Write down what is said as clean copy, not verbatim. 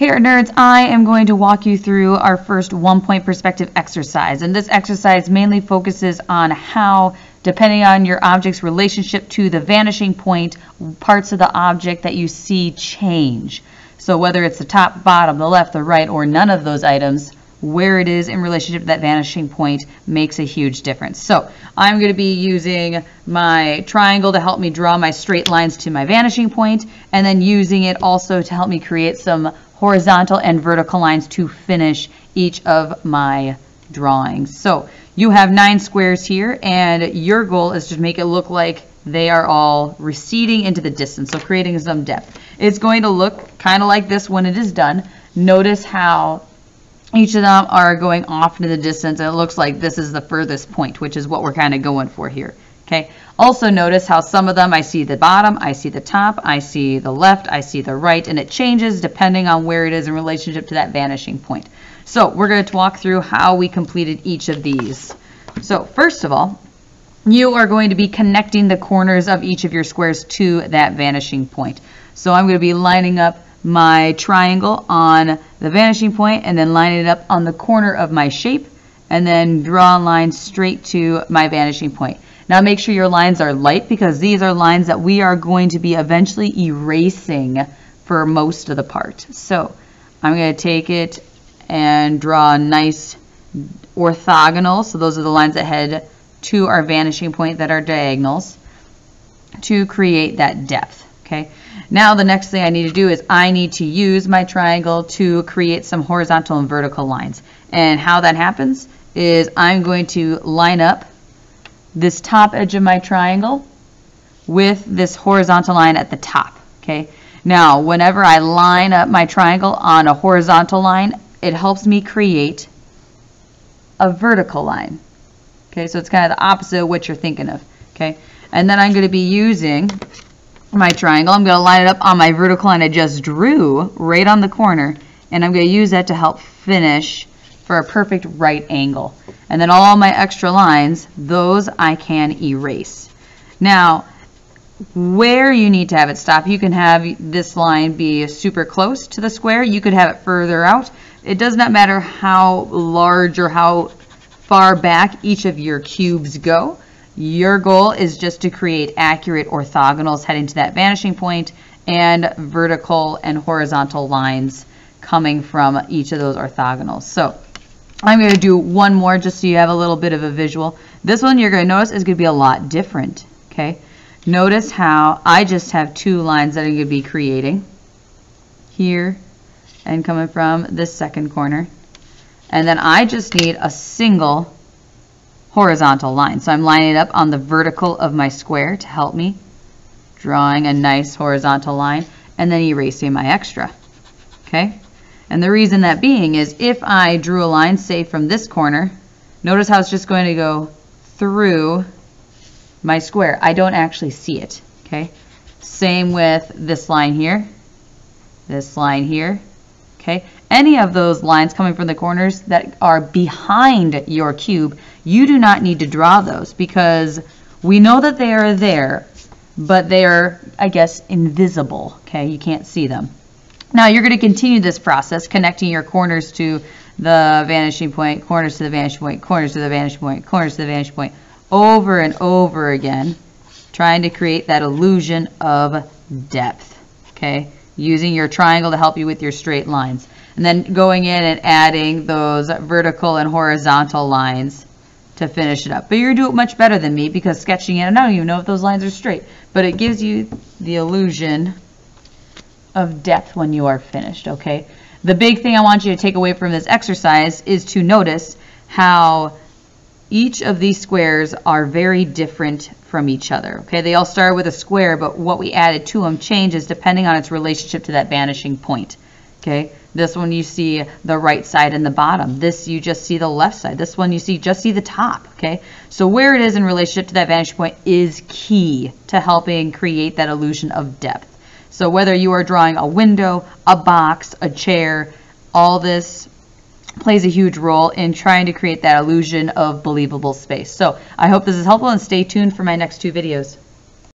Hey Art Nerds, I am going to walk you through our first one-point perspective exercise, and this exercise mainly focuses on how, depending on your object's relationship to the vanishing point, parts of the object that you see change. So whether it's the top, bottom, the left, the right, or none of those items, where it is in relationship to that vanishing point makes a huge difference. So I'm going to be using my triangle to help me draw my straight lines to my vanishing point, and then using it also to help me create some horizontal and vertical lines to finish each of my drawings. So you have 9 squares here, and your goal is to make it look like they are all receding into the distance, so creating some depth. It's going to look kind of like this when it is done. Notice how each of them are going off into the distance, and it looks like this is the furthest point, which is what we're kind of going for here. Okay. Also notice how some of them, I see the bottom, I see the top, I see the left, I see the right, and it changes depending on where it is in relationship to that vanishing point. So we're going to walk through how we completed each of these. So first of all, you are going to be connecting the corners of each of your squares to that vanishing point. So I'm going to be lining up my triangle on the vanishing point and then lining it up on the corner of my shape, and then draw a line straight to my vanishing point. Now make sure your lines are light, because these are lines that we are going to be eventually erasing for most of the part. So I'm going to take it and draw a nice orthogonal. So those are the lines that head to our vanishing point that are diagonals to create that depth. Okay. Now the next thing I need to do is I need to use my triangle to create some horizontal and vertical lines. And how that happens is I'm going to line up this top edge of my triangle with this horizontal line at the top. Okay. Now, whenever I line up my triangle on a horizontal line, it helps me create a vertical line. Okay, so it's kind of the opposite of what you're thinking of. Okay, and then I'm going to be using my triangle. I'm going to line it up on my vertical line I just drew right on the corner, and I'm going to use that to help finish for a perfect right angle. And then all my extra lines, those I can erase. Now, where you need to have it stop, you can have this line be super close to the square. You could have it further out. It does not matter how large or how far back each of your cubes go. Your goal is just to create accurate orthogonals heading to that vanishing point, and vertical and horizontal lines coming from each of those orthogonals. So I'm going to do one more just so you have a little bit of a visual. This one you're going to notice is going to be a lot different. Okay, notice how I just have 2 lines that I'm going to be creating here and coming from this second corner, and then I just need a single horizontal line. So I'm lining it up on the vertical of my square to help me, drawing a nice horizontal line, and then erasing my extra. Okay. And the reason that being is if I drew a line, say from this corner, notice how it's just going to go through my square. I don't actually see it. Okay. Same with this line here, this line here. Okay. Any of those lines coming from the corners that are behind your cube, you do not need to draw those, because we know that they are there, but they are, I guess, invisible. Okay. You can't see them. Now you're going to continue this process, connecting your corners to the vanishing point, corners to the vanishing point, corners to the vanishing point, corners to the vanishing point, over and over again, trying to create that illusion of depth. Okay, using your triangle to help you with your straight lines, and then going in and adding those vertical and horizontal lines to finish it up. But you're going to do it much better than me, because sketching it, I don't even know if those lines are straight, but it gives you the illusion of depth when you are finished. Okay, the big thing I want you to take away from this exercise is to notice how each of these squares are very different from each other. Okay, they all start with a square, but what we added to them changes depending on its relationship to that vanishing point. Okay, this one you see the right side and the bottom. This you just see the left side. This one you just see the top. Okay, so where it is in relationship to that vanishing point is key to helping create that illusion of depth. So whether you are drawing a window, a box, a chair, all this plays a huge role in trying to create that illusion of believable space. So I hope this is helpful, and stay tuned for my next 2 videos.